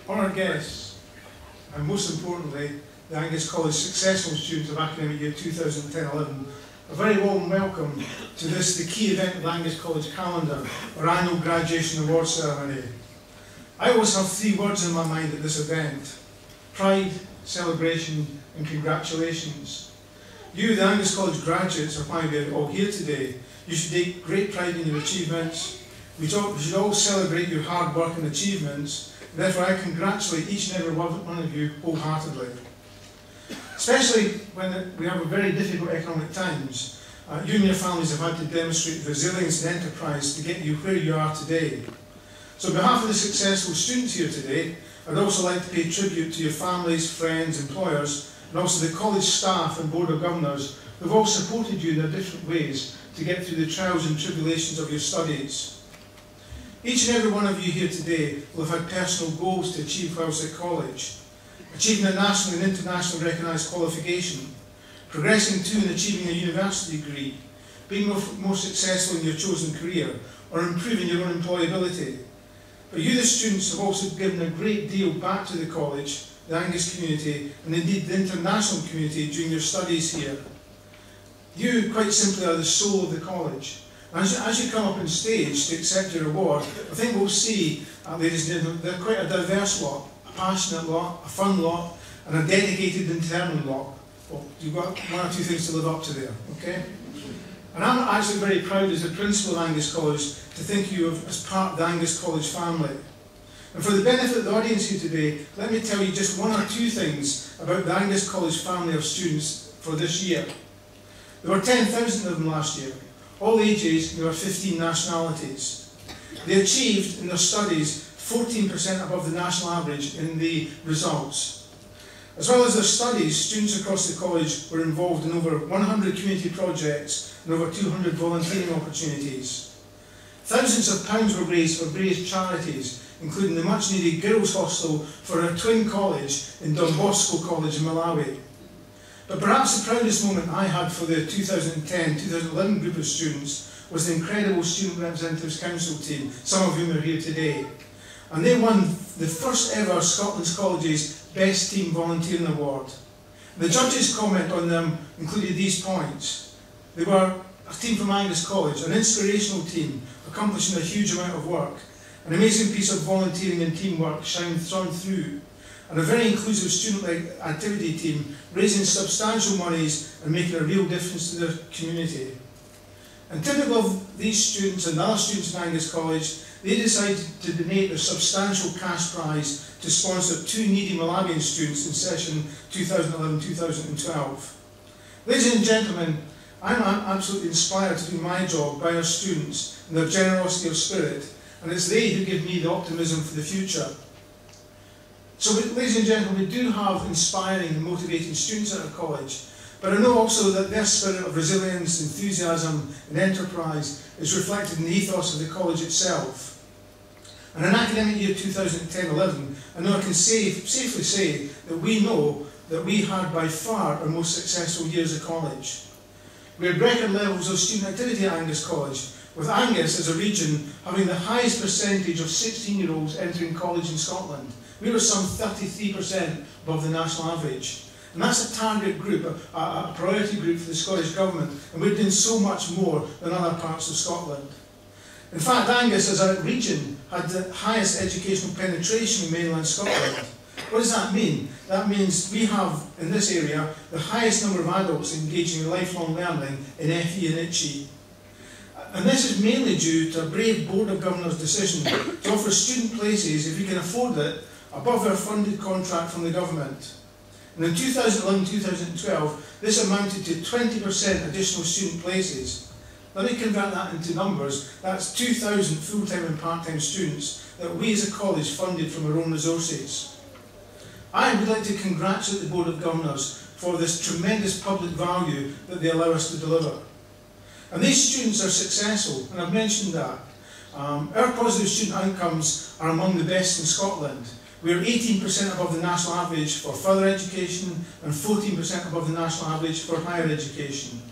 honoured guests, and most importantly, the Angus College successful students of academic year 2010-11, a very warm welcome to this, the key event of the Angus College calendar, our annual graduation award ceremony. I always have three words in my mind at this event: pride, celebration and congratulations. You, the Angus College graduates, are why we're all here today. You should take great pride in your achievements. We should all celebrate your hard work and achievements. And therefore, I congratulate each and every one of you wholeheartedly. Especially when we have a very difficult economic times, you and your families have had to demonstrate resilience and enterprise to get you where you are today. So on behalf of the successful students here today, I'd also like to pay tribute to your families, friends, employers, and also the college staff and Board of Governors who've all supported you in their different ways to get through the trials and tribulations of your studies. Each and every one of you here today will have had personal goals to achieve whilst at college: achieving a national and internationally recognised qualification, progressing to and achieving a university degree, being more successful in your chosen career, or improving your own employability. But you, the students, have also given a great deal back to the college, the Angus community, and indeed the international community during your studies here. You, quite simply, are the soul of the college. As you come up on stage to accept your award, I think we'll see, ladies and gentlemen, they're quite a diverse lot, a passionate lot, a fun lot, and a dedicated and determined lot. Well, you've got one or two things to live up to there, okay? And I'm actually very proud as the principal of Angus College to think of you as part of the Angus College family. And for the benefit of the audience here today, let me tell you just one or two things about the Angus College family of students for this year. There were 10,000 of them last year, all ages, there were 15 nationalities. They achieved in their studies 14% above the national average in the results. As well as their studies, students across the college were involved in over 100 community projects and over 200 volunteering opportunities. Thousands of pounds were raised for various charities, including the much needed girls' hostel for our twin college in Don Bosco College in Malawi. But perhaps the proudest moment I had for the 2010-2011 group of students was the incredible Student Representatives Council team, some of whom are here today. And they won the first ever Scotland's College's Best Team Volunteering Award. The judges' comment on them included these points. They were a team from Angus College, an inspirational team, accomplishing a huge amount of work, an amazing piece of volunteering and teamwork shone through, and a very inclusive student-led activity team, raising substantial monies and making a real difference to their community. And typical of these students and other students in Angus College, they decided to donate a substantial cash prize to sponsor two needy Malawian students in session 2011-2012. Ladies and gentlemen, I'm absolutely inspired to do my job by our students and their generosity of spirit, and it's they who give me the optimism for the future. So, ladies and gentlemen, we do have inspiring and motivating students at our college, but I know also that their spirit of resilience, enthusiasm and enterprise is reflected in the ethos of the college itself. And in academic year 2010-11, I know I can safely say that we know that we had by far our most successful years at college. We had record levels of student activity at Angus College, with Angus as a region having the highest percentage of 16-year-olds entering college in Scotland. We were some 33% above the national average. And that's a target group, a priority group for the Scottish Government, and we're doing so much more than other parts of Scotland. In fact, Angus as a region had the highest educational penetration in mainland Scotland. What does that mean? That means we have, in this area, the highest number of adults engaging in lifelong learning in FE and ITCHE. And this is mainly due to a brave Board of Governors decision to offer student places, if we can afford it, above our funded contract from the government. And in 2011-2012, this amounted to 20% additional student places. Let me convert that into numbers. That's 2,000 full-time and part-time students that we as a college funded from our own resources. I would like to congratulate the Board of Governors for this tremendous public value that they allow us to deliver. And these students are successful, and I've mentioned that. Our positive student outcomes are among the best in Scotland. We're 18% above the national average for further education and 14% above the national average for higher education.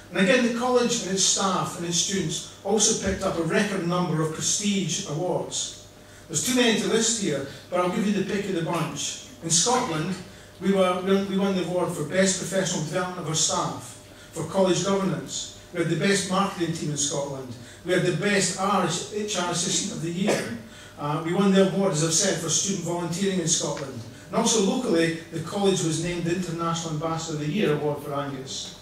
And again, the college and its staff and its students also picked up a record number of prestige awards. There's too many to list here, but I'll give you the pick of the bunch. In Scotland, we won the award for Best Professional Development of our Staff, for College Governance. We had the best marketing team in Scotland. We had the best HR Assistant of the Year. We won the award, as I've said, for student volunteering in Scotland. And also locally, the college was named the International Ambassador of the Year award for Angus.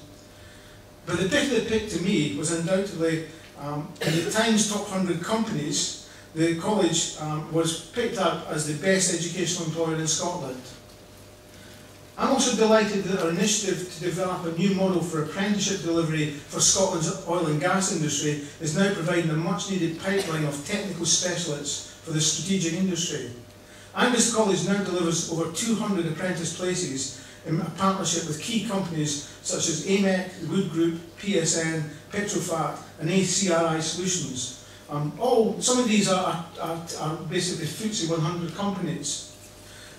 But the pick of the pick to me was undoubtedly, in the Times Top 100 Companies, the college was picked up as the best educational employer in Scotland. I'm also delighted that our initiative to develop a new model for apprenticeship delivery for Scotland's oil and gas industry is now providing a much needed pipeline of technical specialists for the strategic industry. Angus College now delivers over 200 apprentice places in a partnership with key companies such as AMEC, the Wood Group, PSN, Petrofat and ACRI Solutions. Some of these are basically FTSE 100 companies.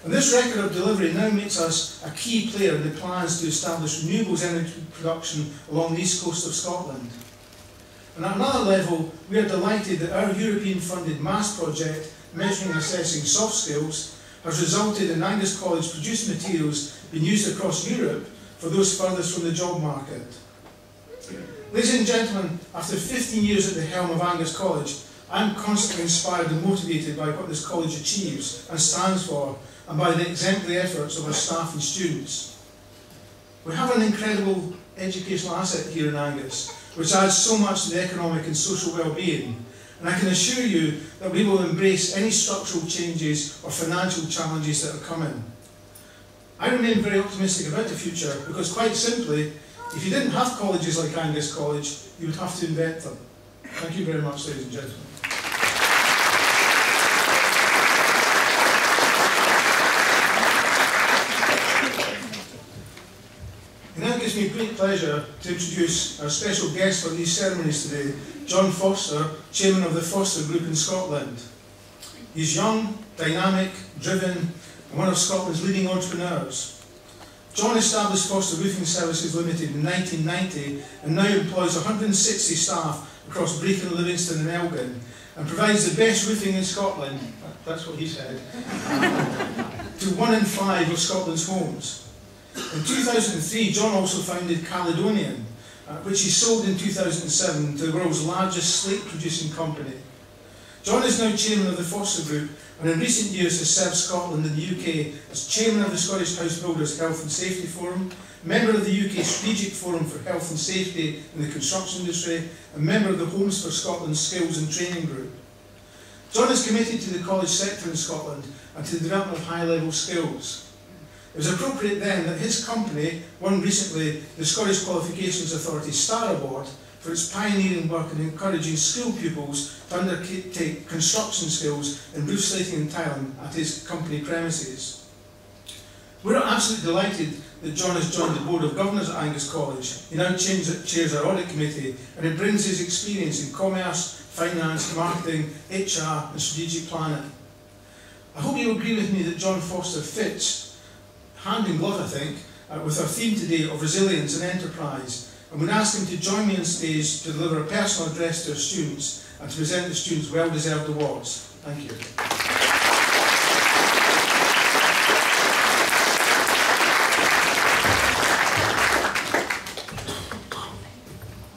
And this record of delivery now makes us a key player in the plans to establish renewables energy production along the east coast of Scotland. And at another level, we are delighted that our European-funded MASS project, Measuring and Assessing Soft Skills, has resulted in Angus College produced materials being used across Europe for those furthest from the job market. Ladies and gentlemen, after 15 years at the helm of Angus College, I am constantly inspired and motivated by what this college achieves and stands for, and by the exemplary efforts of our staff and students. We have an incredible educational asset here in Angus, which adds so much to the economic and social well-being, and I can assure you that we will embrace any structural changes or financial challenges that are coming. I remain very optimistic about the future because, quite simply, if you didn't have colleges like Angus College, you would have to invent them. Thank you very much, ladies and gentlemen. It now gives me great pleasure to introduce our special guest for these ceremonies today, John Forster, Chairman of the Forster Group in Scotland. He's young, dynamic, driven, and one of Scotland's leading entrepreneurs. John established Forster Roofing Services Limited in 1990 and now employs 160 staff across Brecon, Livingston and Elgin, and provides the best roofing in Scotland, that's what he said, to 1 in 5 of Scotland's homes. In 2003, John also founded Caledonian, which he sold in 2007 to the world's largest slate producing company. John is now chairman of the Forster Group, and in recent years has served Scotland and the UK as chairman of the Scottish House Builders Health and Safety Forum, member of the UK Strategic Forum for Health and Safety in the construction industry, and member of the Homes for Scotland Skills and Training Group. John is committed to the college sector in Scotland and to the development of high-level skills. It was appropriate then that his company won recently the Scottish Qualifications Authority Star Award for its pioneering work in encouraging school pupils to undertake construction skills in roof slating and tiling at his company premises. We're absolutely delighted that John has joined the Board of Governors at Angus College. He now chairs our Audit Committee, and he brings his experience in commerce, finance, marketing, HR and strategic planning. I hope you agree with me that John Forster fits hand in glove, I think, with our theme today of resilience and enterprise. I'm going to ask him to join me on stage to deliver a personal address to our students and to present the students' well-deserved awards. Thank you.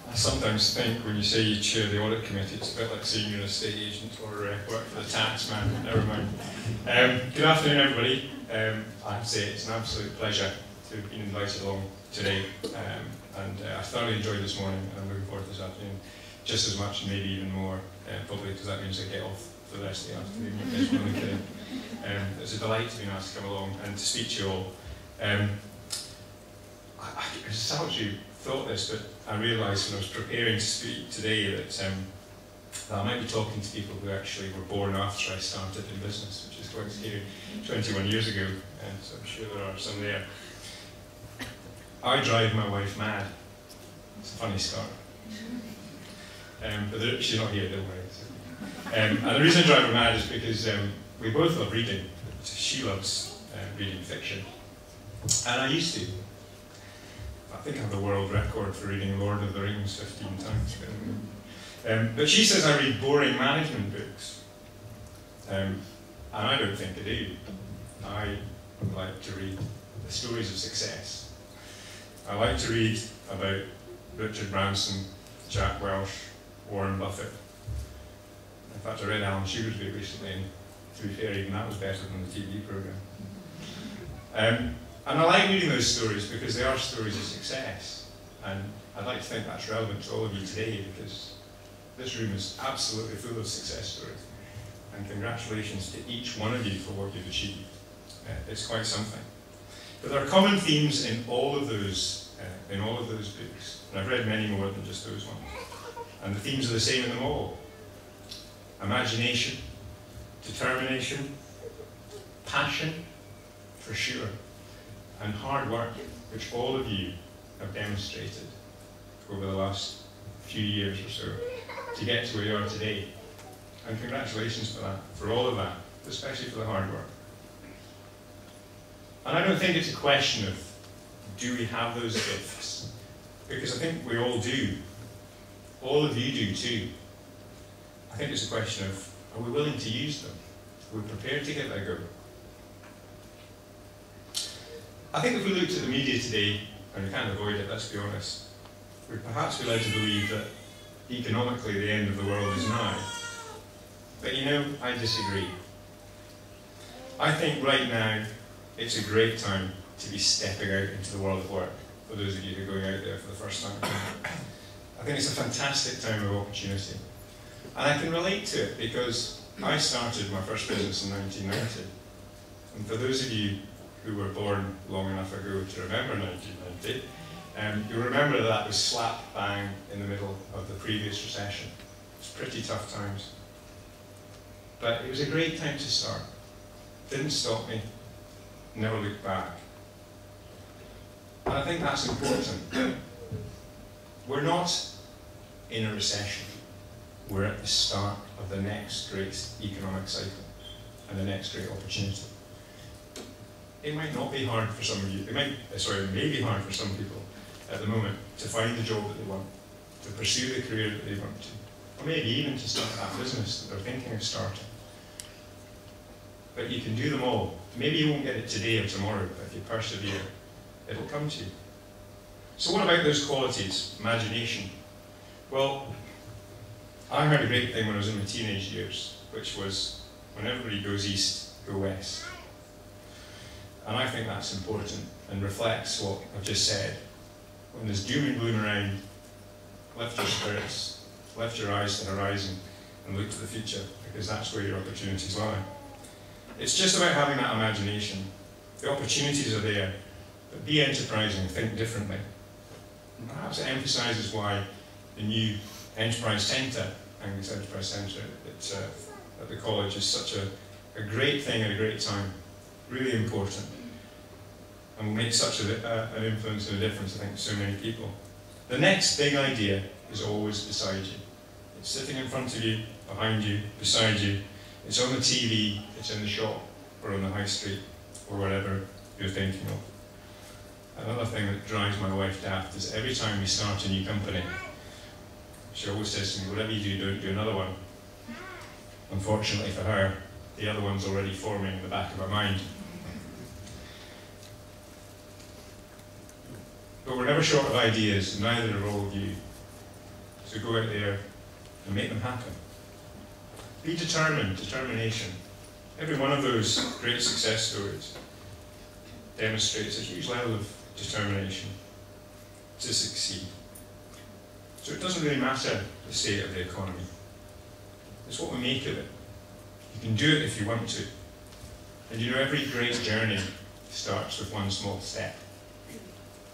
I sometimes think when you say you chair the audit committee, it's a bit like saying you're an estate agent or work for the tax man. Never mind. Good afternoon, everybody. I have to say it's an absolute pleasure to have been invited along today, and I thoroughly enjoyed this morning, and I'm looking forward to this afternoon just as much, and maybe even more, probably because that means I get off for the rest of the afternoon. It's a delight to be asked to come along and to speak to you all. I just actually thought this, but I realised when I was preparing to speak today that I might be talking to people who actually were born after I started in business, which is quite scary, 21 years ago, so I'm sure there are some there. I drive my wife mad. It's a funny story. But she's not here, don't worry. So. And the reason I drive her mad is because we both love reading. She loves reading fiction. And I used to. I think I have the world record for reading Lord of the Rings 15 times. But she says I read boring management books. And I don't think I do. I like to read the stories of success. I like to read about Richard Branson, Jack Welch, Warren Buffett. In fact, I read Alan Sugar's book recently, and to be fair, even that was better than the TV programme. And I like reading those stories because they are stories of success. And I'd like to think that's relevant to all of you today, because this room is absolutely full of success stories. And congratulations to each one of you for what you've achieved. It's quite something. But there are common themes in all of those books. And I've read many more than just those ones. And the themes are the same in them all. Imagination, determination, passion, for sure, and hard work, which all of you have demonstrated over the last few years or so to get to where you are today. And congratulations for that, for all of that, especially for the hard work. And I don't think it's a question of, do we have those gifts? Because I think we all do. All of you do too. I think it's a question of, are we willing to use them? Are we prepared to give it a go? I think if we looked at the media today, and we can't avoid it, let's be honest, we'd perhaps be led to believe that economically the end of the world is now. But you know, I disagree. I think right now it's a great time to be stepping out into the world of work, for those of you who are going out there for the first time. I think it's a fantastic time of opportunity. And I can relate to it because I started my first business in 1990. And for those of you who were born long enough ago to remember 1990, you'll remember that was slap bang in the middle of the previous recession. It was pretty tough times. But it was a great time to start. Didn't stop me, never looked back. And I think that's important. We're not in a recession. We're at the start of the next great economic cycle and the next great opportunity. It might not be hard for some of you, it may be hard for some people at the moment to find the job that they want, to pursue the career that they want to, or maybe even to start that business that they're thinking of starting. But you can do them all. Maybe you won't get it today or tomorrow, but if you persevere, it'll come to you. So what about those qualities? Imagination. Well, I heard a great thing when I was in my teenage years, which was, when everybody goes east, go west. And I think that's important and reflects what I've just said. When there's doom and gloom around, lift your spirits, lift your eyes to the horizon, and look to the future, because that's where your opportunities lie. It's just about having that imagination. The opportunities are there, but be enterprising, think differently. And perhaps it emphasises why the new Enterprise Centre, Angus Enterprise Centre at the college, is such a great thing at a great time. Really important, and will make such an influence and a difference, I think, to so many people. The next big idea is always beside you. It's sitting in front of you, behind you, beside you. It's on the TV, it's in the shop, or on the high street, or whatever you're thinking of. Another thing that drives my wife daft is every time we start a new company, she always says to me, whatever you do, don't do another one. Unfortunately for her, the other one's already forming in the back of her mind. But we're never short of ideas, and neither are all of you. So go out there and make them happen. Be determined, determination. Every one of those great success stories demonstrates a huge level of determination to succeed. So it doesn't really matter the state of the economy. It's what we make of it. You can do it if you want to. And you know, every great journey starts with one small step.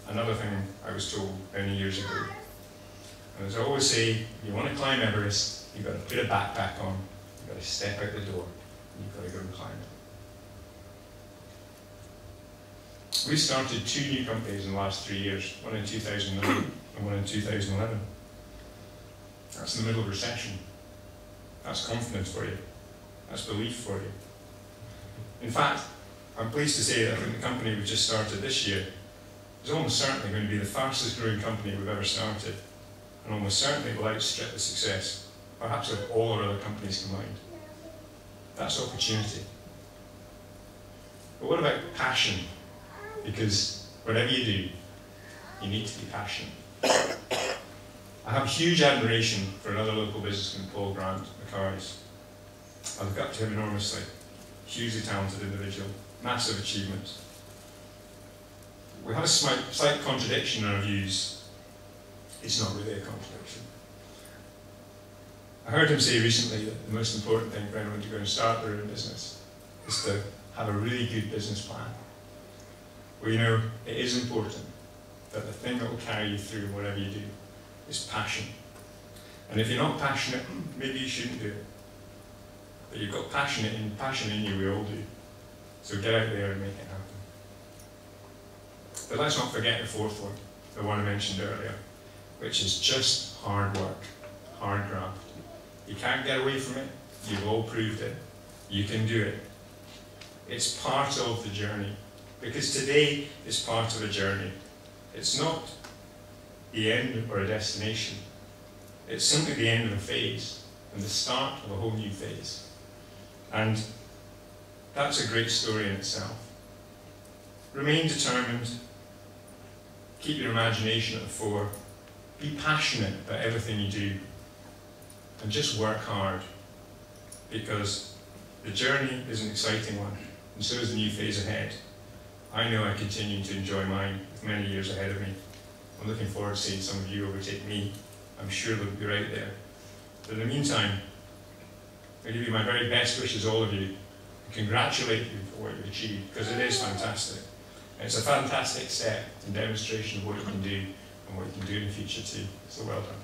Another thing I was told many years ago. And as I always say, you want to climb Everest, you've got to put a backpack on, you've got to step out the door, and you've got to go and climb it. We started 2 new companies in the last 3 years, one in 2009 and one in 2011. That's in the middle of recession. That's confidence for you. That's belief for you. In fact, I'm pleased to say that I think the company we've just started this year is almost certainly going to be the fastest growing company we've ever started, and almost certainly will outstrip the success, perhaps of all our other companies combined. That's opportunity. But what about passion? Because whatever you do, you need to be passionate. I have huge admiration for another local businessman, Paul Grant McCarthy. I look up to him enormously. Hugely talented individual, massive achievements. We have a slight contradiction in our views. It's not really a contradiction. I heard him say recently that the most important thing for anyone to go and start their own business is to have a really good business plan. Well, you know, it is important that the thing that will carry you through whatever you do is passion. And if you're not passionate, maybe you shouldn't do it. But you've got passion in you, we all do. So get out there and make it happen. But let's not forget the fourth one, the one I mentioned earlier, which is just hard work, hard graft. You can't get away from it. You've all proved it. You can do it. It's part of the journey. Because today is part of a journey. It's not the end or a destination. It's simply the end of a phase and the start of a whole new phase. And that's a great story in itself. Remain determined. Keep your imagination at the fore. Be passionate about everything you do. And just work hard. Because the journey is an exciting one. And so is the new phase ahead. I know I continue to enjoy mine with many years ahead of me. I'm looking forward to seeing some of you overtake me. I'm sure they'll be right there. But in the meantime, I give you my very best wishes, all of you, and congratulate you for what you've achieved, because it is fantastic. And it's a fantastic step and demonstration of what you can do and what you can do in the future too. So well done.